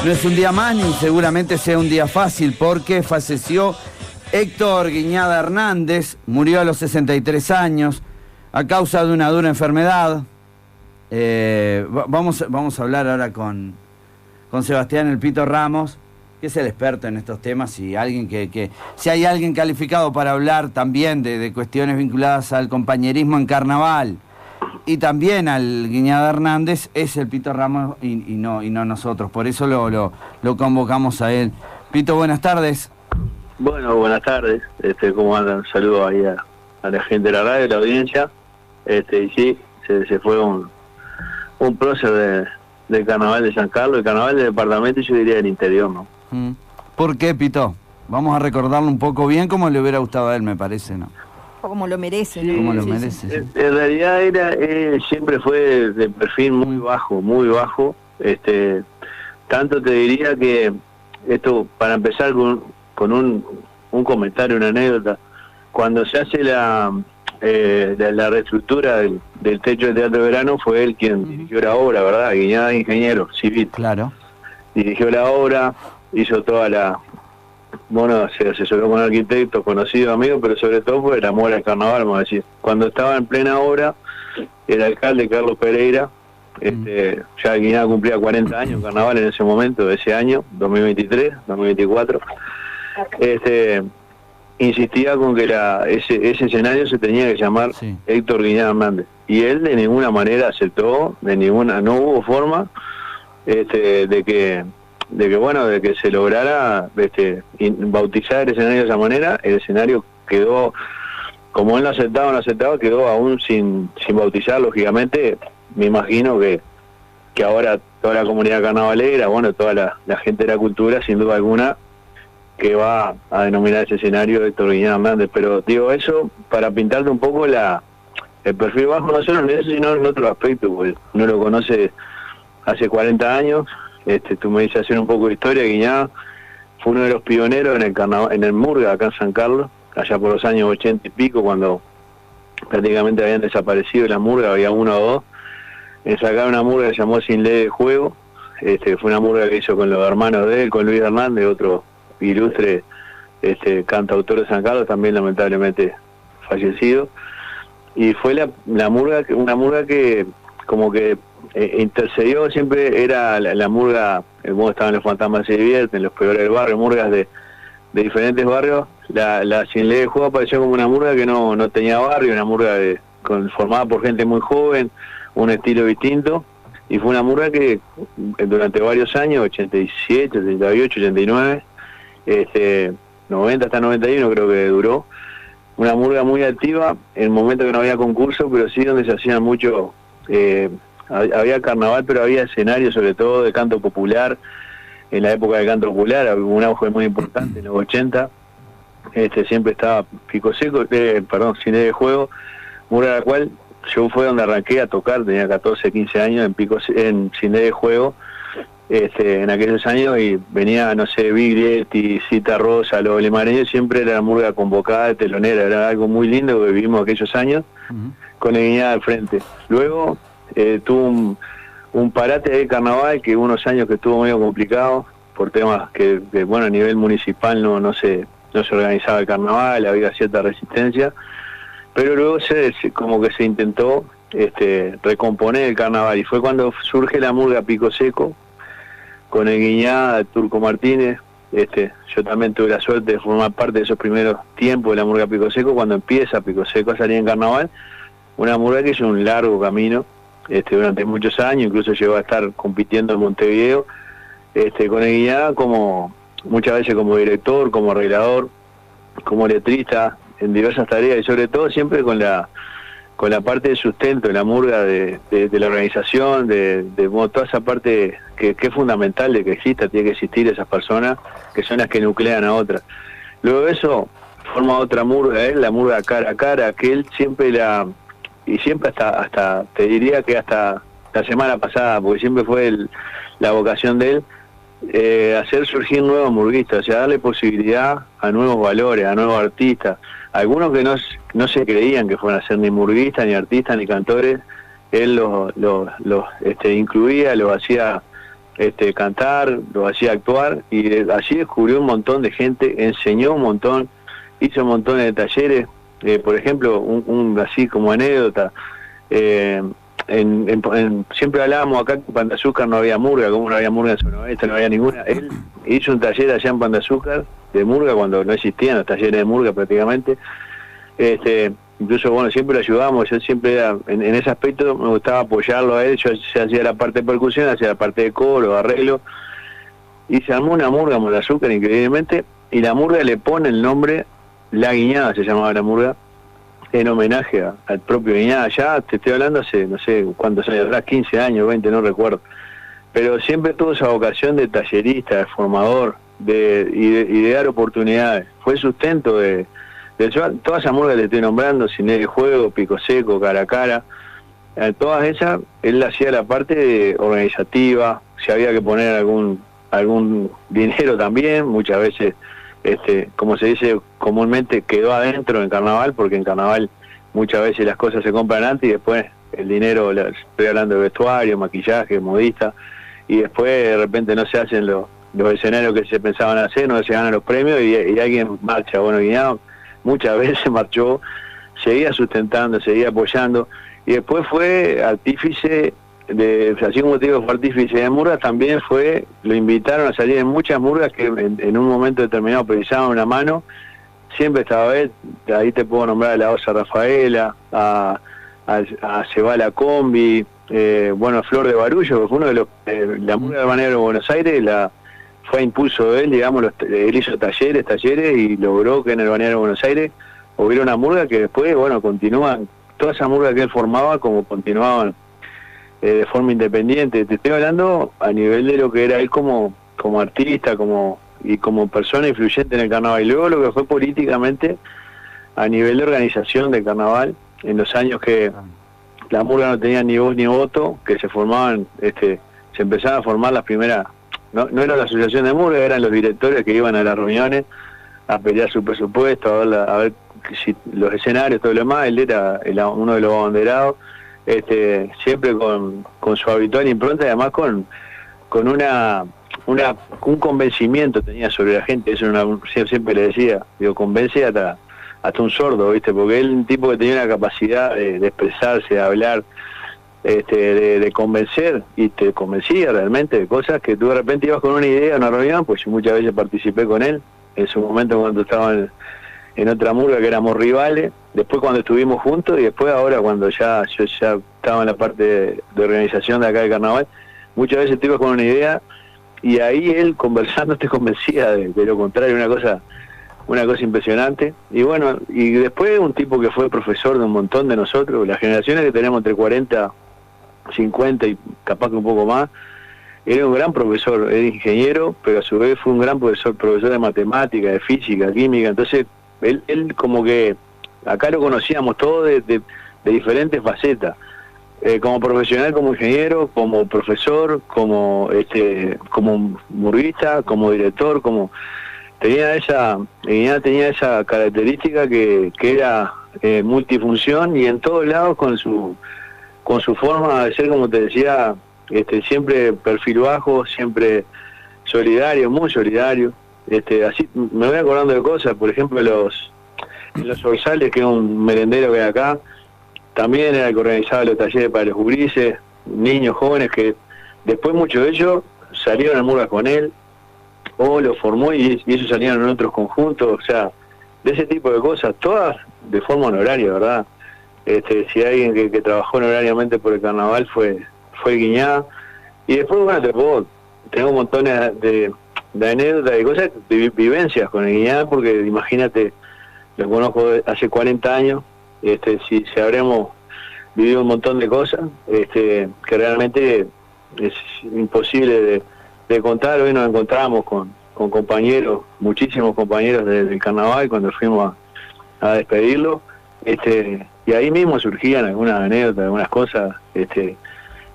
No es un día más ni seguramente sea un día fácil porque falleció Héctor Guiñada Hernández, murió a los 63 años a causa de una dura enfermedad. Vamos a hablar ahora con Sebastián El Pito Ramos, que es el experto en estos temas y alguien si hay alguien calificado para hablar también de cuestiones vinculadas al compañerismo en carnaval y también al Guiñada Hernández, es el Pito Ramos y no nosotros. Por eso lo convocamos a él. Pito, buenas tardes. Bueno, buenas tardes. ¿Cómo andan? Saludos ahí a la gente de la radio, de la audiencia. Y sí, se fue un prócer del carnaval de San Carlos, el carnaval del departamento y yo diría del interior, ¿no? ¿Por qué, Pito? Vamos a recordarlo un poco bien como le hubiera gustado a él, me parece, ¿no? O como lo merece, ¿no? Sí, como lo merece. Sí. En realidad siempre fue de perfil muy bajo, muy bajo. Tanto te diría que esto, para empezar con un comentario, una anécdota, cuando se hace la reestructura del techo del Teatro de Verano, fue él quien dirigió la obra, ¿verdad? Guiñada, ingeniero civil. Claro. Dirigió la obra, hizo toda se asesoró con arquitectos, conocidos, amigos, pero sobre todo por el amor al carnaval, vamos a decir. Cuando estaba en plena obra, el alcalde Carlos Pereira, ya Guiñada cumplía 40 años en carnaval en ese momento, de ese año, 2023, 2024, insistía con que ese escenario se tenía que llamar Héctor Guiñada Hernández. Y él de ninguna manera aceptó, no hubo forma de que se lograra bautizar el escenario de esa manera. El escenario quedó, como él no aceptaba, quedó aún sin bautizar, lógicamente. Me imagino que ahora toda la comunidad carnavalera, toda la gente de la cultura, sin duda alguna, que va a denominar ese escenario Héctor Guiñada Hernández. Pero digo eso para pintarte un poco el perfil bajo, no solo en eso, sino en otro aspecto, porque uno lo conoce hace 40 años. Tú me dices hacer un poco de historia. Guiñada fue uno de los pioneros en el carnaval, en el Murga acá en San Carlos, allá por los años 80 y pico, cuando prácticamente habían desaparecido las murgas, había uno o dos. Sacaron una murga que se llamó Sin Ley de Juego. Fue una murga que hizo con los hermanos de él, con Luis Hernández, otro ilustre cantautor de San Carlos, también lamentablemente fallecido. Y fue una murga que como que intercedió, siempre era la murga, el modo estaban Los Fantasmas Se Divierten, Los Peores del Barrio, murgas de diferentes barrios. La Sin Ley de Juego apareció como una murga que no tenía barrio, una murga formada por gente muy joven, un estilo distinto, y fue una murga que durante varios años, 87, 88, 89, 90 hasta 91 creo que duró, una murga muy activa, en el momento que no había concurso, pero sí donde se hacían mucho, había carnaval, pero había escenarios sobre todo de canto popular. En la época del canto popular había un auge muy importante, en los 80, siempre estaba Pico Seco, Sin Ley de Juego, murga la cual yo fue donde arranqué a tocar, tenía 14, 15 años en Sin Ley de Juego, en aquellos años, y venía, Biglietti, Cita Rosa, los Limareños, siempre era la murga convocada de telonera, era algo muy lindo que vivimos aquellos años, con el Guiñada al frente. Luego tuvo un parate de carnaval, que unos años que estuvo medio complicado, por temas que a nivel municipal no se organizaba el carnaval, había cierta resistencia, pero luego como que se intentó recomponer el carnaval, y fue cuando surge la murga Pico Seco, con el Guiñada, Turco Martínez. Yo también tuve la suerte de formar parte de esos primeros tiempos de la murga Pico Seco, cuando empieza Pico Seco a salir en carnaval, una murga que hizo un largo camino durante muchos años, incluso llegó a estar compitiendo en Montevideo, con el Guiñada muchas veces como director, como arreglador, como letrista, en diversas tareas, y sobre todo siempre con la parte de sustento de la murga, de la organización, de toda esa parte que es fundamental de que exista, tiene que existir esas personas que son las que nuclean a otras. Luego de eso forma otra murga, la murga cara a cara, que él siempre siempre hasta te diría que hasta la semana pasada, porque siempre fue la vocación de él, hacer surgir nuevos murguistas, o sea, darle posibilidad a nuevos valores, a nuevos artistas, algunos que no se creían que fueran a ser ni murguistas, ni artistas, ni cantores. Él los incluía, los hacía cantar, lo hacía actuar, y allí descubrió un montón de gente, enseñó un montón, hizo montones de talleres. Por ejemplo, así como anécdota, siempre hablábamos acá que en Pan de Azúcar no había murga, como no había murga en zona oeste, no había ninguna. Él hizo un taller allá en Pan de Azúcar de murga cuando no existían los talleres de murga prácticamente. Incluso, bueno, siempre lo ayudábamos. Yo siempre en ese aspecto me gustaba apoyarlo a él. Yo hacía la parte de percusión, hacía la parte de coro, arreglo, y se armó una murga Pan de Azúcar increíblemente, y la murga le pone el nombre La Guiñada, se llamaba la murga, en homenaje al propio Guiñada. Ya te estoy hablando hace no sé cuántos años atrás, 15 años, 20, no recuerdo, pero siempre tuvo esa vocación de tallerista, de formador, y de dar oportunidades. Fue el sustento de todas esas murgas que te estoy nombrando, Cine de Juego, Pico Seco, Cara a Cara, todas esas, él hacía la parte organizativa. Si había que poner algún dinero también, muchas veces, como se dice comúnmente, quedó adentro en carnaval, porque en carnaval muchas veces las cosas se compran antes y después el dinero, estoy hablando de vestuario, maquillaje, modista, y después de repente no se hacen los escenarios que se pensaban hacer, no se ganan los premios y alguien marcha. Bueno, Guiñado muchas veces marchó, seguía sustentando, seguía apoyando, y después fue artífice así como te digo, fue artífice de murgas, también lo invitaron a salir en muchas murgas que en un momento determinado precisaban una mano. Siempre estaba él. Ahí te puedo nombrar a la Osa Rafaela, a Cebala Combi, bueno, a Flor de Barullo, que fue uno de la murga de Balneario de Buenos Aires, fue a impulso de él, digamos, él hizo talleres y logró que en el Balneario de Buenos Aires hubiera una murga que después, bueno, continúan, todas esas murgas que él formaba, como continuaban de forma independiente. Te estoy hablando a nivel de lo que era él como artista, y como persona influyente en el carnaval, y luego lo que fue políticamente a nivel de organización del carnaval, en los años que la murga no tenía ni voz ni voto, que se formaban, se empezaban a formar las primeras, no era la asociación de murga, eran los directores que iban a las reuniones a pelear su presupuesto, a ver si los escenarios, todo lo demás. Él era uno de los abanderados, siempre con su habitual impronta, y además con un convencimiento tenía sobre la gente. Eso siempre le decía, convence hasta un sordo, ¿viste? Porque él un tipo que tenía una capacidad de expresarse, de hablar, de convencer, y te convencía realmente de cosas que tú de repente ibas con una idea a una reunión. Pues yo muchas veces participé con él en su momento cuando estaba en otra murga que éramos rivales, después cuando estuvimos juntos, y después ahora cuando yo ya estaba en la parte de organización de acá del carnaval. Muchas veces te ibas con una idea y ahí él conversando te convencía de lo contrario, una cosa impresionante. Y bueno, y después un tipo que fue profesor de un montón de nosotros, las generaciones que tenemos entre 40, 50 y capaz que un poco más. Era un gran profesor, era ingeniero, pero a su vez fue un gran profesor de matemática, de física, química. Entonces él como que acá lo conocíamos todos de diferentes facetas, como profesional, como ingeniero, como profesor, como murguista, como director, tenía esa característica que era multifunción, y en todos lados con su forma de ser, como te decía, siempre perfil bajo, siempre solidario, muy solidario. Así me voy acordando de cosas, por ejemplo, en los Orzales, que es un merendero que hay acá, también era el que organizaba los talleres para los gurises, niños jóvenes, que después muchos de ellos salieron a murgas con él, o lo formó y ellos salieron en otros conjuntos. O sea, de ese tipo de cosas, todas de forma honoraria, ¿verdad? Si hay alguien que trabajó honorariamente por el carnaval fue Guiñada. Y después, bueno, tengo montones de anécdotas y cosas, de vivencias con el Guiñada, porque imagínate, lo conozco hace 40 años, si habremos vivido un montón de cosas, que realmente es imposible de contar. Hoy nos encontramos con compañeros, muchísimos compañeros del carnaval, cuando fuimos a despedirlo, y ahí mismo surgían algunas anécdotas, algunas cosas,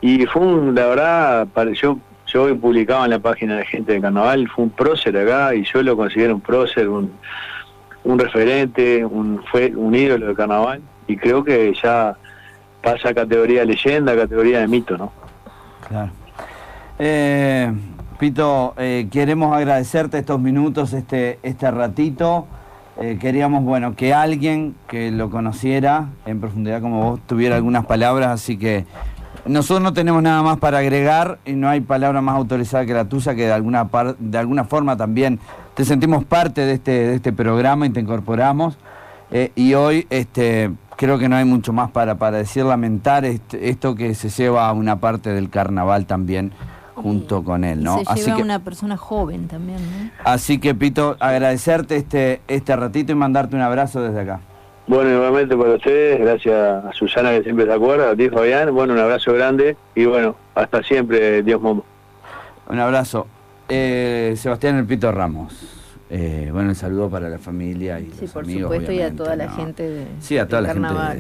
y fue la verdad, yo hoy publicaba en la página de Gente del Carnaval, fue un prócer acá, y yo lo considero un prócer, un referente, fue un ídolo del carnaval, y creo que ya pasa a categoría de leyenda, a categoría de mito, ¿no? Claro. Pito, queremos agradecerte estos minutos, este ratito. Queríamos, bueno, que alguien que lo conociera en profundidad como vos tuviera algunas palabras, así que nosotros no tenemos nada más para agregar y no hay palabra más autorizada que la tuya, que de alguna forma también te sentimos parte de este programa y te incorporamos. Y hoy creo que no hay mucho más para decir, lamentar esto que se lleva a una parte del carnaval también junto con él, ¿no? Se lleva a una persona joven también, ¿no? Así que, Pito, agradecerte este ratito y mandarte un abrazo desde acá. Bueno, nuevamente para ustedes, gracias a Susana que siempre se acuerda, a ti Fabián, bueno, un abrazo grande y bueno, hasta siempre, Dios Momo. Un abrazo. Sebastián El Pito Ramos. Bueno, el saludo para la familia y los amigos. Sí, por supuesto, y a toda la gente sí, a toda la carnaval. Gente